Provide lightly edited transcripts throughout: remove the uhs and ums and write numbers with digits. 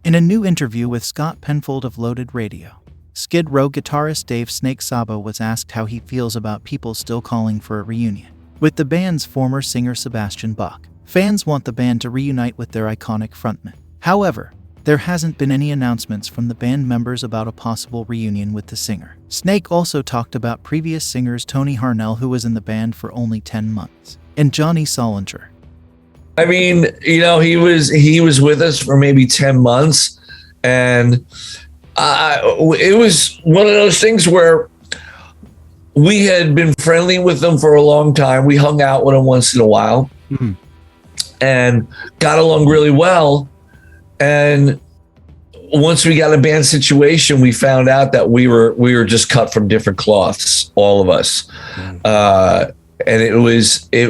In a new interview with Scott Penfold of Loaded Radio, Skid Row guitarist Dave "Snake" Sabo was asked how he feels about people still calling for a reunion with the band's former singer Sebastian Bach. Fans want the band to reunite with their iconic frontman. However, there hasn't been any announcements from the band members about a possible reunion with the singer. Snake also talked about previous singers Tony Harnell, who was in the band for only 10 months, and Johnny Solinger. I mean, he was with us for maybe 10 months, and it was one of those things where we had been friendly with them for a long time. We hung out with them once in a while and got along really well. And once we got a band situation, we found out that we were just cut from different cloths, all of us. And it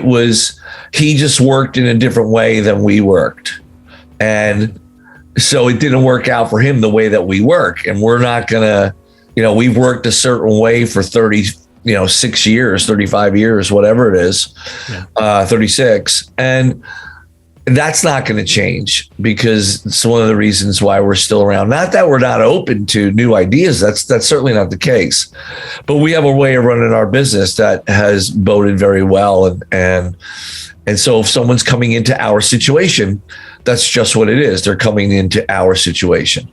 was he just worked in a different way than we worked. And so it didn't work out for him the way that we work. And we're not gonna, we've worked a certain way for 6 years, 35 years, whatever it is, 36. And that's not going to change, because it's one of the reasons why we're still around. Not that we're not open to new ideas. That's certainly not the case. But we have a way of running our business that has boded very well. And so if someone's coming into our situation, that's just what it is. They're coming into our situation,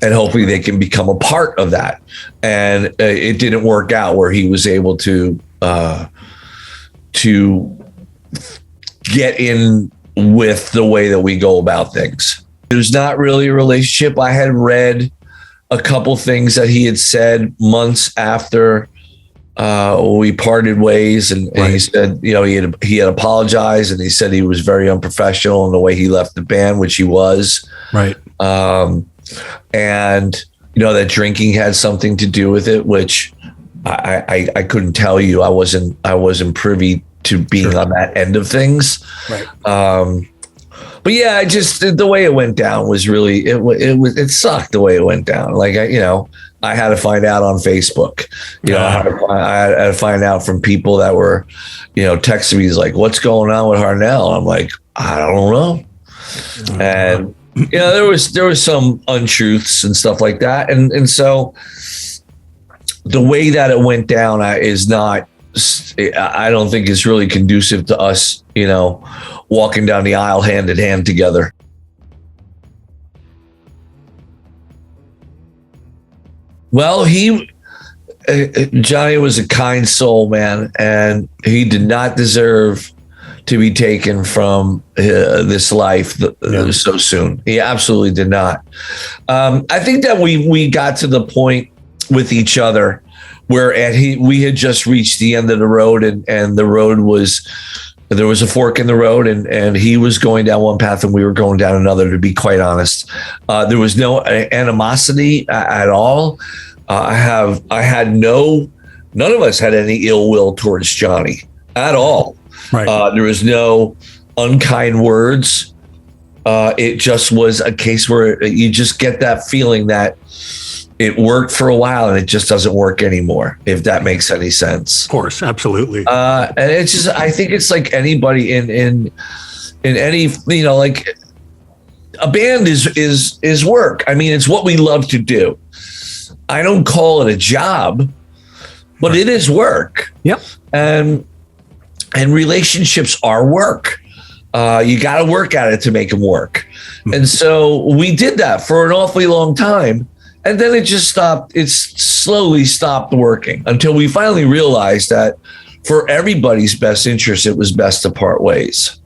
and hopefully they can become a part of that. And it didn't work out where he was able to get in with the way that we go about things. There's not really a relationship. I had read a couple things that he had said months after we parted ways, and he said, he had apologized, and he said he was very unprofessional in the way he left the band, which he was. Right. And that drinking had something to do with it, which I couldn't tell you. I wasn't privy to being on that end of things. Right. But yeah, the way it went down was really, it sucked the way it went down. Like, I had to find out on Facebook, I had to find out from people that were, texting me, like, what's going on with Harnell? I'm like, I don't know. And, there was some untruths and stuff like that. And so the way that it went down is not, I don't think it's really conducive to us, walking down the aisle hand in hand together. Well, Johnny was a kind soul, man, and he did not deserve to be taken from this life so soon. He absolutely did not. I think that we got to the point with each other where we had just reached the end of the road, and the road there was a fork in the road, and he was going down one path and we were going down another, to be quite honest. There was no animosity at all. None of us had any ill will towards Johnny at all. Right. There was no unkind words. It just was a case where you just get that feeling that it worked for a while and it just doesn't work anymore, if that makes any sense. Of course, absolutely. And it's just, I think it's like anybody in any, like a band is work. I mean, it's what we love to do. I don't call it a job, but it is work. Yep. And relationships are work. You got to work at it to make them work. And so we did that for an awfully long time. And then it just stopped. It slowly stopped working until we finally realized that for everybody's best interest, it was best to part ways.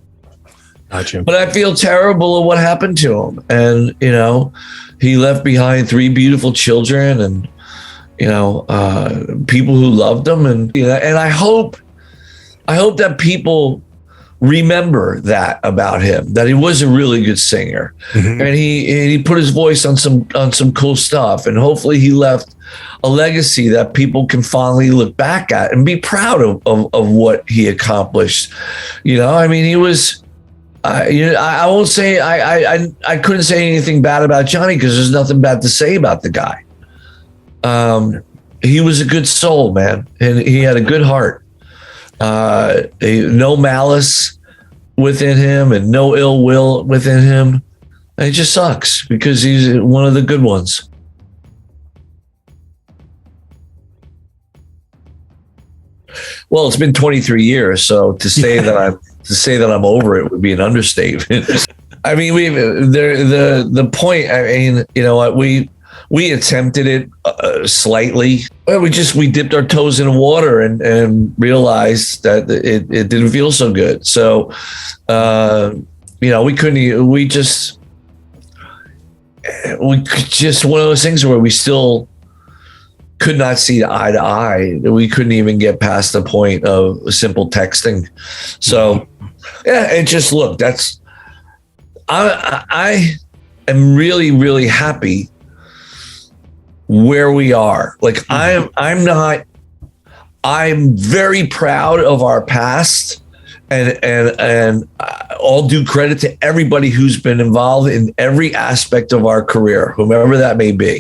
Gotcha. But I feel terrible of what happened to him. And, he left behind 3 beautiful children and, people who loved him. And, and I hope that people remember that about him, that he was a really good singer. Mm-hmm. And he put his voice on some cool stuff, and hopefully he left a legacy that people can fondly look back at and be proud of what he accomplished. I mean, he was I won't say I couldn't say anything bad about Johnny, because there's nothing bad to say about the guy. He was a good soul, man, and he had a good heart. No malice within him and no ill will within him. And it just sucks because he's one of the good ones. Well, it's been 23 years, so to say that I'm over it would be an understatement. I mean, the point. I mean, you know what, we attempted it slightly. Well, we dipped our toes in the water and realized that it didn't feel so good. So, you know, we just one of those things where we still could not see eye to eye. We couldn't even get past the point of simple texting. So, yeah, it just look. I am really, really happy where we are. Like I'm very proud of our past, and all due credit to everybody who's been involved in every aspect of our career, whomever that may be,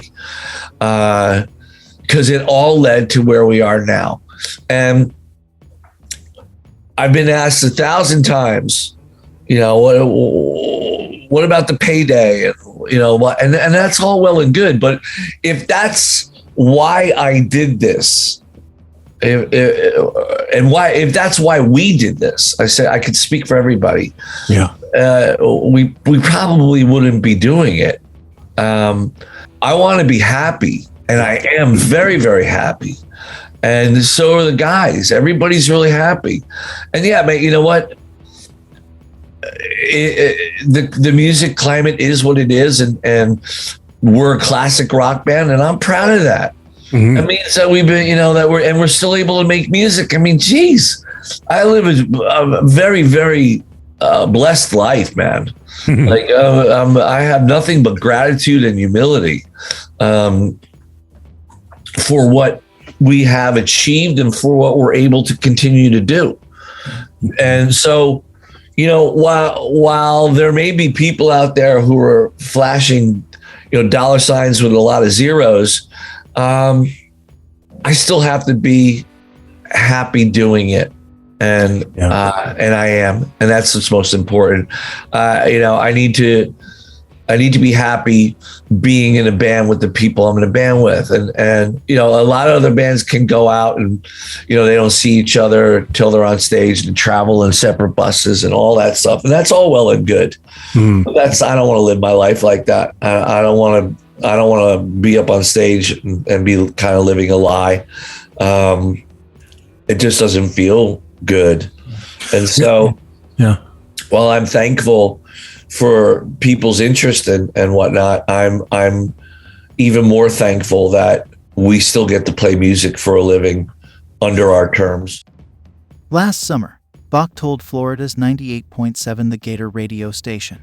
because it all led to where we are now. And I've been asked 1,000 times, you know, what about the payday? And, you know, and that's all well and good. But if that's why I did this, if that's why we did this, I said I could speak for everybody. Yeah, we probably wouldn't be doing it. I want to be happy, and I am very, very happy. And so are the guys. Everybody's really happy. And yeah, man, you know what? The music climate is what it is, and we're a classic rock band, and I'm proud of that. Mm-hmm. It means that we've been, you know, that we're still able to make music. I mean, geez, I live a very, very blessed life, man. Like I have nothing but gratitude and humility for what we have achieved and for what we're able to continue to do. And so, you know, while there may be people out there who are flashing, you know, dollar signs with a lot of zeros, I still have to be happy doing it. And I am, and that's what's most important. You know, I need to be happy being in a band with the people I'm in a band with. And, you know, a lot of other bands can go out and, you know, they don't see each other till they're on stage and travel in separate buses and all that stuff. And that's all well and good. But I don't want to live my life like that. I don't want to be up on stage and be kind of living a lie. It just doesn't feel good. And so, while I'm thankful for people's interest and whatnot, I'm even more thankful that we still get to play music for a living under our terms. Last summer, Bach told Florida's 98.7 The Gator radio station,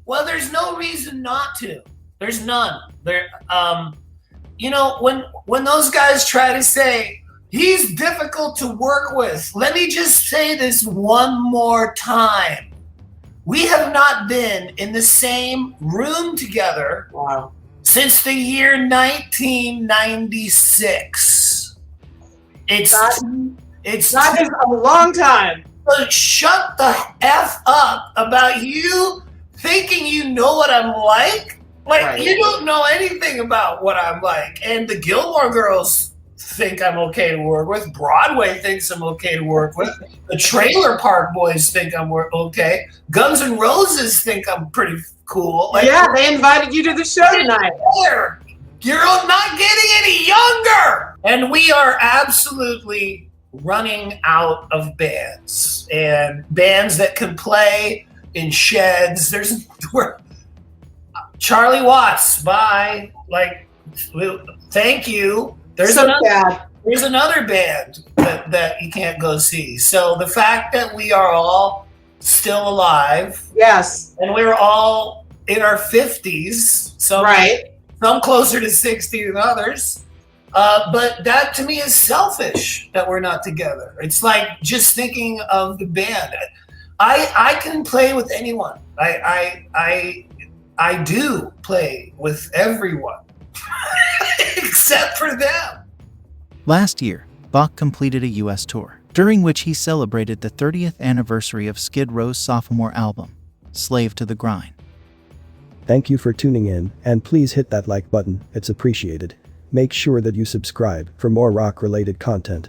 "Well, there's no reason not to. There's none. There, you know, when those guys try to say he's difficult to work with, let me just say this one more time. We have not been in the same room together since the year 1996. It's that is a long time. So shut the F up about you thinking you know what I'm like. Like, you don't know anything about what I'm like. And the Gilmore Girls think I'm okay to work with. Broadway thinks I'm okay to work with. The Trailer Park Boys think I'm okay. Guns N' Roses think I'm pretty cool. Like, yeah, they invited you to the show tonight. You're not getting any younger. And we are absolutely running out of bands. And bands that can play in sheds. Charlie Watts, bye. Like, thank you. There's another band that you can't go see. So the fact that we are all still alive, yes, and we're all in our 50s, some closer to 60 than others, but that to me is selfish that we're not together. It's like just thinking of the band. I can play with anyone. I do play with everyone. Except for them. Last year, Bach completed a U.S. tour, during which he celebrated the 30th anniversary of Skid Row's sophomore album, Slave to the Grind. Thank you for tuning in, and please hit that like button, it's appreciated. Make sure that you subscribe for more rock-related content.